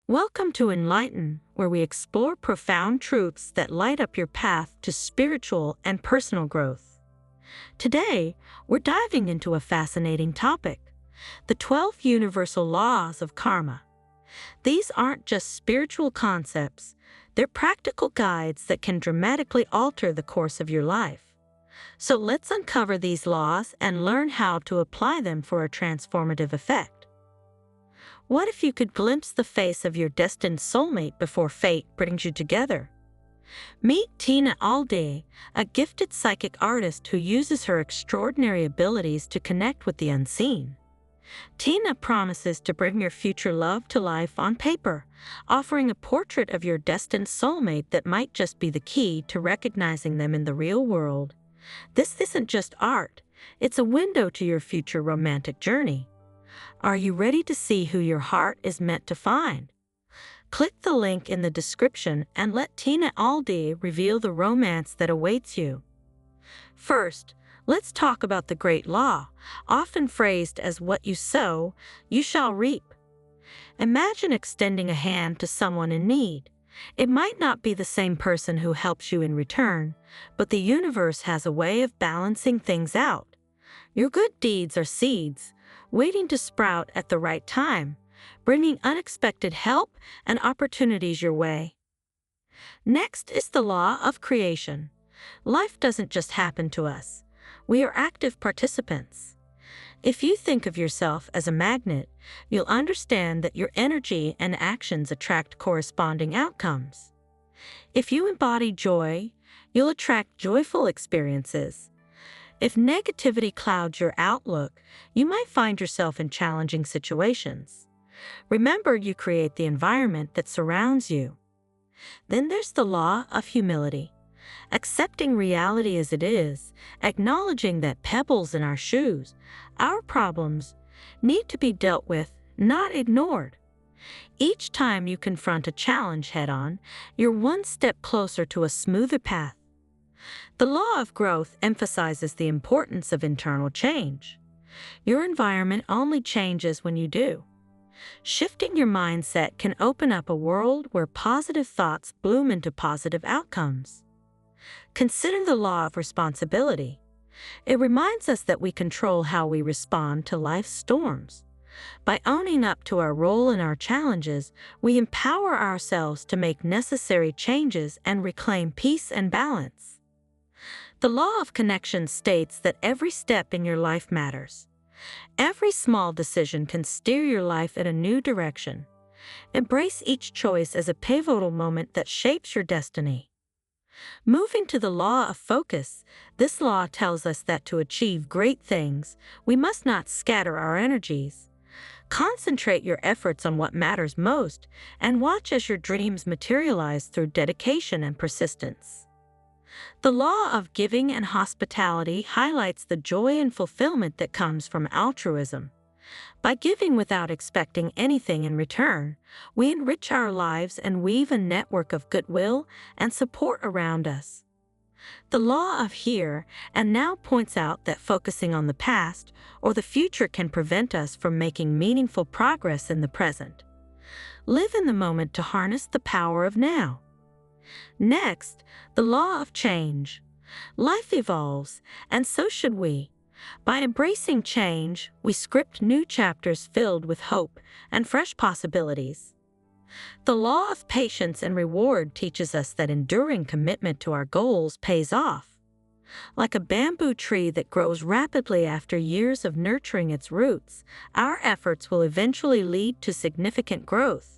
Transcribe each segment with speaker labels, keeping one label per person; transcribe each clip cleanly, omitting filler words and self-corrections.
Speaker 1: Welcome to Enlighten, where we explore profound truths that light up your path to spiritual and personal growth. Today, we're diving into a fascinating topic: the 12 universal laws of karma. These aren't just spiritual concepts, they're practical guides that can dramatically alter the course of your life. So let's uncover these laws and learn how to apply them for a transformative effect. What if you could glimpse the face of your destined soulmate before fate brings you together? Meet Tina Alday, a gifted psychic artist who uses her extraordinary abilities to connect with the unseen. Tina promises to bring your future love to life on paper, offering a portrait of your destined soulmate that might just be the key to recognizing them in the real world. This isn't just art, it's a window to your future romantic journey. Are you ready to see who your heart is meant to find? Click the link in the description and let Tina Alday reveal the romance that awaits you. First, let's talk about the Great Law, often phrased as "what you sow, you shall reap." Imagine extending a hand to someone in need. It might not be the same person who helps you in return, but the universe has a way of balancing things out. Your good deeds are seeds, waiting to sprout at the right time, bringing unexpected help and opportunities your way. Next is the law of creation. Life doesn't just happen to us. We are active participants. If you think of yourself as a magnet, you'll understand that your energy and actions attract corresponding outcomes. If you embody joy, you'll attract joyful experiences. If negativity clouds your outlook, you might find yourself in challenging situations. Remember, you create the environment that surrounds you. Then there's the law of humility. Accepting reality as it is, acknowledging that pebbles in our shoes, our problems, need to be dealt with, not ignored. Each time you confront a challenge head-on, you're one step closer to a smoother path. The law of growth emphasizes the importance of internal change. Your environment only changes when you do. Shifting your mindset can open up a world where positive thoughts bloom into positive outcomes. Consider the law of responsibility. It reminds us that we control how we respond to life's storms. By owning up to our role in our challenges, we empower ourselves to make necessary changes and reclaim peace and balance. The law of connection states that every step in your life matters. Every small decision can steer your life in a new direction. Embrace each choice as a pivotal moment that shapes your destiny. Moving to the law of focus, this law tells us that to achieve great things, we must not scatter our energies. Concentrate your efforts on what matters most, and watch as your dreams materialize through dedication and persistence. The law of giving and hospitality highlights the joy and fulfillment that comes from altruism. By giving without expecting anything in return, we enrich our lives and weave a network of goodwill and support around us. The law of here and now points out that focusing on the past or the future can prevent us from making meaningful progress in the present. Live in the moment to harness the power of now. Next, the law of change. Life evolves, and so should we. By embracing change, we script new chapters filled with hope and fresh possibilities. The law of patience and reward teaches us that enduring commitment to our goals pays off. Like a bamboo tree that grows rapidly after years of nurturing its roots, our efforts will eventually lead to significant growth.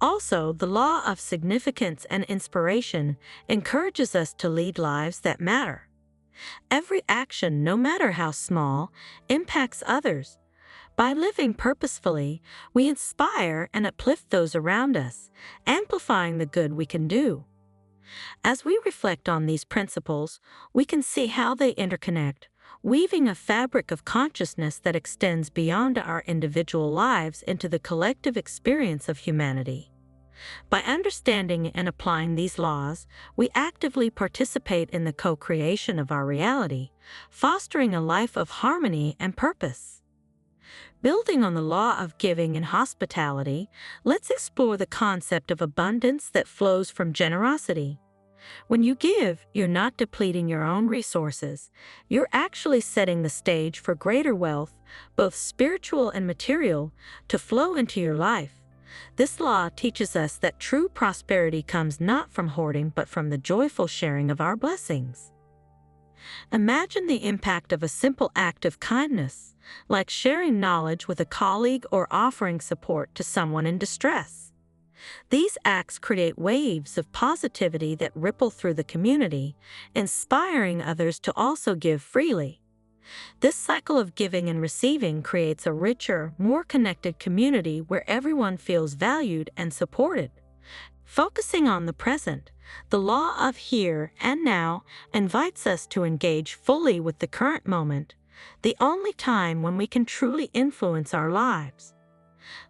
Speaker 1: Also, the law of significance and inspiration encourages us to lead lives that matter. Every action, no matter how small, impacts others. By living purposefully, we inspire and uplift those around us, amplifying the good we can do. As we reflect on these principles, we can see how they interconnect, weaving a fabric of consciousness that extends beyond our individual lives into the collective experience of humanity. By understanding and applying these laws, we actively participate in the co-creation of our reality, fostering a life of harmony and purpose. Building on the law of giving and hospitality, let's explore the concept of abundance that flows from generosity. When you give, you're not depleting your own resources. You're actually setting the stage for greater wealth, both spiritual and material, to flow into your life. This law teaches us that true prosperity comes not from hoarding but from the joyful sharing of our blessings. Imagine the impact of a simple act of kindness, like sharing knowledge with a colleague or offering support to someone in distress. These acts create waves of positivity that ripple through the community, inspiring others to also give freely. This cycle of giving and receiving creates a richer, more connected community where everyone feels valued and supported. Focusing on the present, the law of here and now invites us to engage fully with the current moment, the only time when we can truly influence our lives.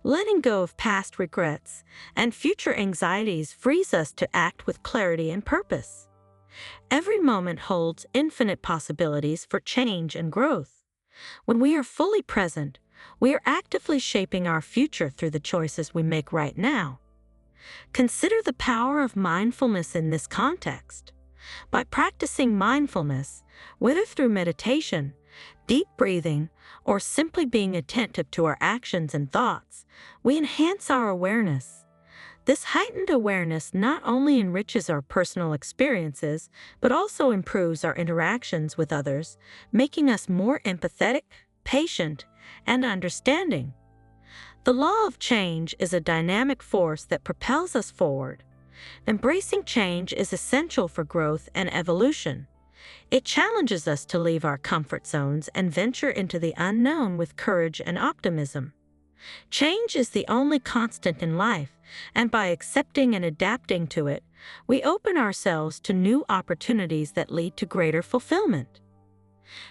Speaker 1: Letting go of past regrets and future anxieties frees us to act with clarity and purpose. Every moment holds infinite possibilities for change and growth. When we are fully present, we are actively shaping our future through the choices we make right now. Consider the power of mindfulness in this context. By practicing mindfulness, whether through meditation, deep breathing, or simply being attentive to our actions and thoughts, we enhance our awareness. This heightened awareness not only enriches our personal experiences, but also improves our interactions with others, making us more empathetic, patient, and understanding. The law of change is a dynamic force that propels us forward. Embracing change is essential for growth and evolution. It challenges us to leave our comfort zones and venture into the unknown with courage and optimism. Change is the only constant in life, and by accepting and adapting to it, we open ourselves to new opportunities that lead to greater fulfillment.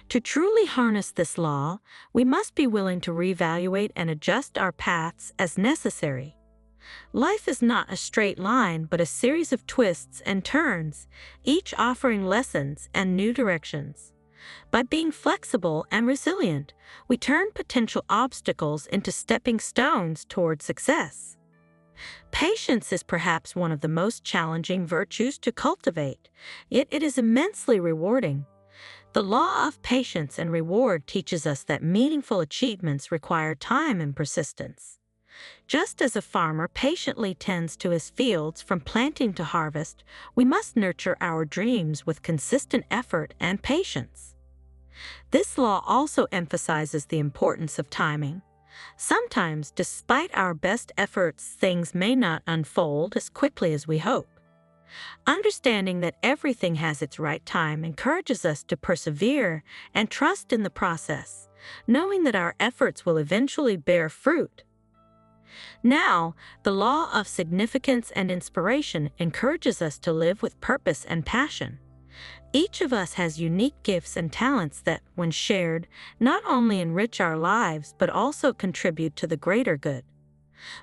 Speaker 1: To truly harness this law, we must be willing to reevaluate and adjust our paths as necessary. Life is not a straight line but a series of twists and turns, each offering lessons and new directions. By being flexible and resilient, we turn potential obstacles into stepping stones toward success. Patience is perhaps one of the most challenging virtues to cultivate, yet it is immensely rewarding. The law of patience and reward teaches us that meaningful achievements require time and persistence. Just as a farmer patiently tends to his fields from planting to harvest, we must nurture our dreams with consistent effort and patience. This law also emphasizes the importance of timing. Sometimes, despite our best efforts, things may not unfold as quickly as we hope. Understanding that everything has its right time encourages us to persevere and trust in the process, knowing that our efforts will eventually bear fruit. Now, the law of significance and inspiration encourages us to live with purpose and passion. Each of us has unique gifts and talents that, when shared, not only enrich our lives but also contribute to the greater good.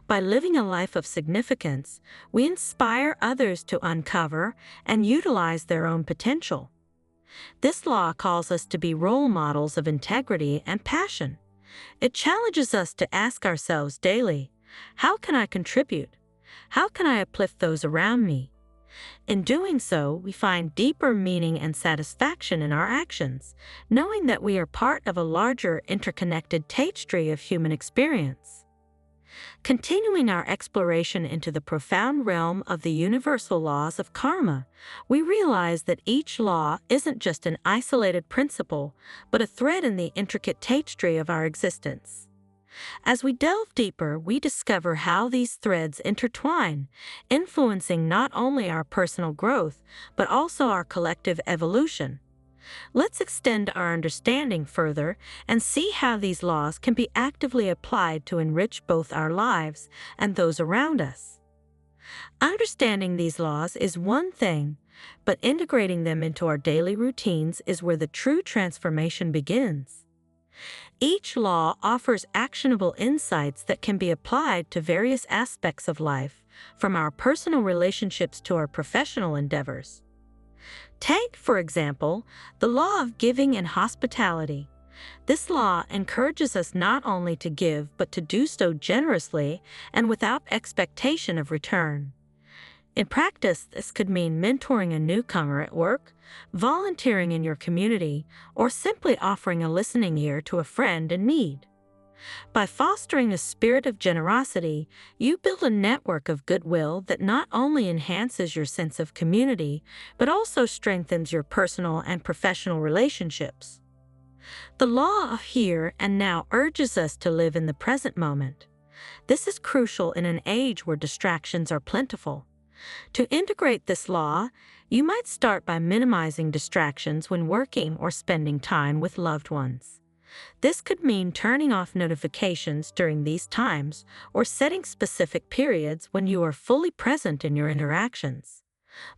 Speaker 1: By living a life of significance, we inspire others to uncover and utilize their own potential. This law calls us to be role models of integrity and passion. It challenges us to ask ourselves daily, how can I contribute? How can I uplift those around me? In doing so, we find deeper meaning and satisfaction in our actions, knowing that we are part of a larger, interconnected tapestry of human experience. Continuing our exploration into the profound realm of the universal laws of karma, we realize that each law isn't just an isolated principle, but a thread in the intricate tapestry of our existence. As we delve deeper, we discover how these threads intertwine, influencing not only our personal growth, but also our collective evolution. Let's extend our understanding further and see how these laws can be actively applied to enrich both our lives and those around us. Understanding these laws is one thing, but integrating them into our daily routines is where the true transformation begins. Each law offers actionable insights that can be applied to various aspects of life, from our personal relationships to our professional endeavors. Take, for example, the law of giving and hospitality. This law encourages us not only to give, but to do so generously and without expectation of return. In practice, this could mean mentoring a newcomer at work, volunteering in your community, or simply offering a listening ear to a friend in need. By fostering a spirit of generosity, you build a network of goodwill that not only enhances your sense of community, but also strengthens your personal and professional relationships. The law of here and now urges us to live in the present moment. This is crucial in an age where distractions are plentiful. To integrate this law, you might start by minimizing distractions when working or spending time with loved ones. This could mean turning off notifications during these times or setting specific periods when you are fully present in your interactions.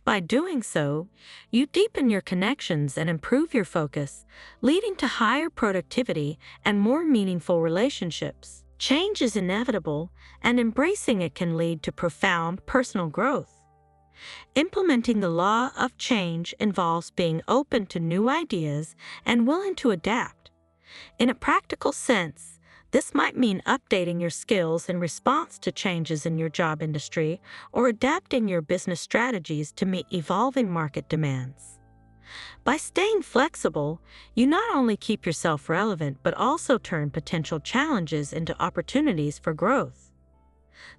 Speaker 1: By doing so, you deepen your connections and improve your focus, leading to higher productivity and more meaningful relationships. Change is inevitable, and embracing it can lead to profound personal growth. Implementing the law of change involves being open to new ideas and willing to adapt. In a practical sense, this might mean updating your skills in response to changes in your job industry or adapting your business strategies to meet evolving market demands. By staying flexible, you not only keep yourself relevant but also turn potential challenges into opportunities for growth.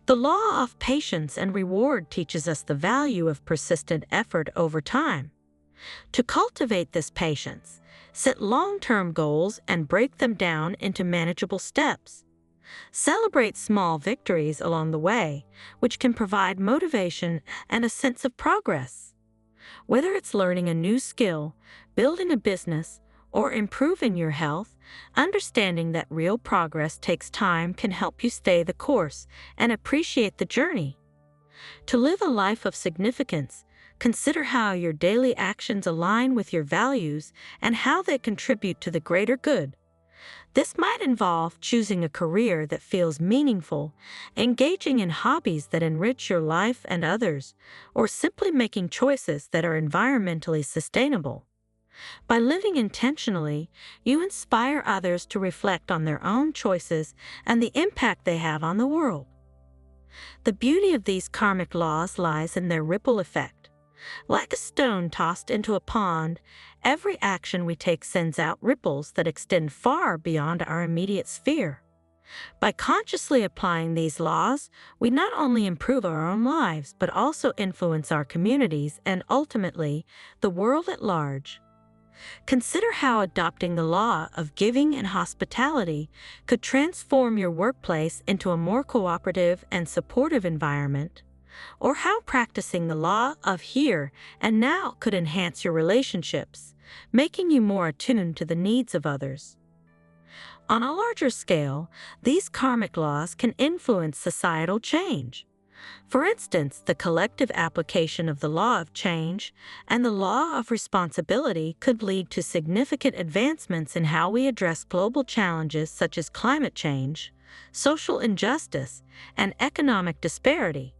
Speaker 1: The law of patience and reward teaches us the value of persistent effort over time. To cultivate this patience, set long-term goals and break them down into manageable steps. Celebrate small victories along the way, which can provide motivation and a sense of progress. Whether it's learning a new skill, building a business, or improving your health, understanding that real progress takes time can help you stay the course and appreciate the journey. To live a life of significance, consider how your daily actions align with your values and how they contribute to the greater good. This might involve choosing a career that feels meaningful, engaging in hobbies that enrich your life and others, or simply making choices that are environmentally sustainable. By living intentionally, you inspire others to reflect on their own choices and the impact they have on the world. The beauty of these karmic laws lies in their ripple effect. Like a stone tossed into a pond, every action we take sends out ripples that extend far beyond our immediate sphere. By consciously applying these laws, we not only improve our own lives but also influence our communities and ultimately, the world at large. Consider how adopting the law of giving and hospitality could transform your workplace into a more cooperative and supportive environment, or how practicing the law of here and now could enhance your relationships, making you more attuned to the needs of others. On a larger scale, these karmic laws can influence societal change. For instance, the collective application of the law of change and the law of responsibility could lead to significant advancements in how we address global challenges such as climate change, social injustice, and economic disparity.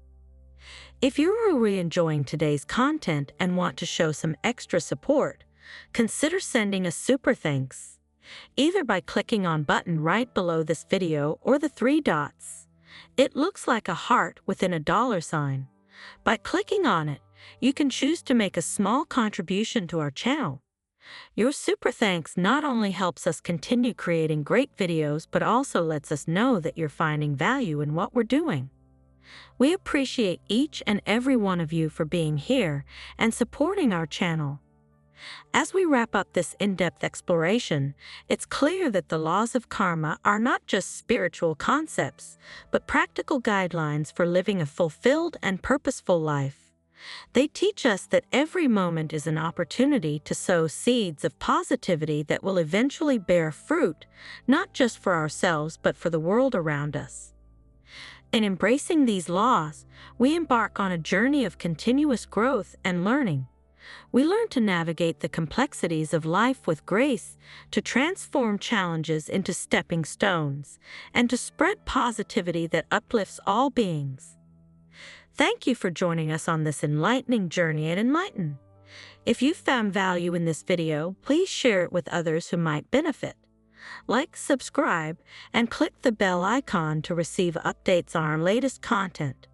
Speaker 1: If you're really enjoying today's content and want to show some extra support, consider sending a super thanks, either by clicking on button right below this video or the three dots. It looks like a heart within a $sign. By clicking on it, you can choose to make a small contribution to our channel. Your super thanks not only helps us continue creating great videos but also lets us know that you're finding value in what we're doing. We appreciate each and every one of you for being here and supporting our channel. As we wrap up this in-depth exploration, it's clear that the laws of karma are not just spiritual concepts, but practical guidelines for living a fulfilled and purposeful life. They teach us that every moment is an opportunity to sow seeds of positivity that will eventually bear fruit, not just for ourselves but for the world around us. In embracing these laws, we embark on a journey of continuous growth and learning. We learn to navigate the complexities of life with grace, to transform challenges into stepping stones, and to spread positivity that uplifts all beings. Thank you for joining us on this enlightening journey at Enlighten. If you found value in this video, please share it with others who might benefit. Like, subscribe, and click the bell icon to receive updates on our latest content.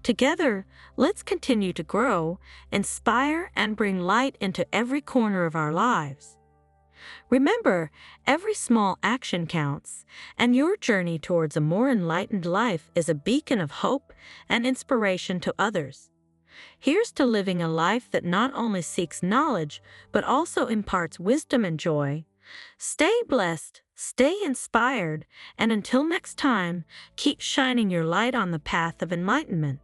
Speaker 1: Together, let's continue to grow, inspire, and bring light into every corner of our lives. Remember, every small action counts, and your journey towards a more enlightened life is a beacon of hope and inspiration to others. Here's to living a life that not only seeks knowledge, but also imparts wisdom and joy. Stay blessed, stay inspired, and until next time, keep shining your light on the path of enlightenment.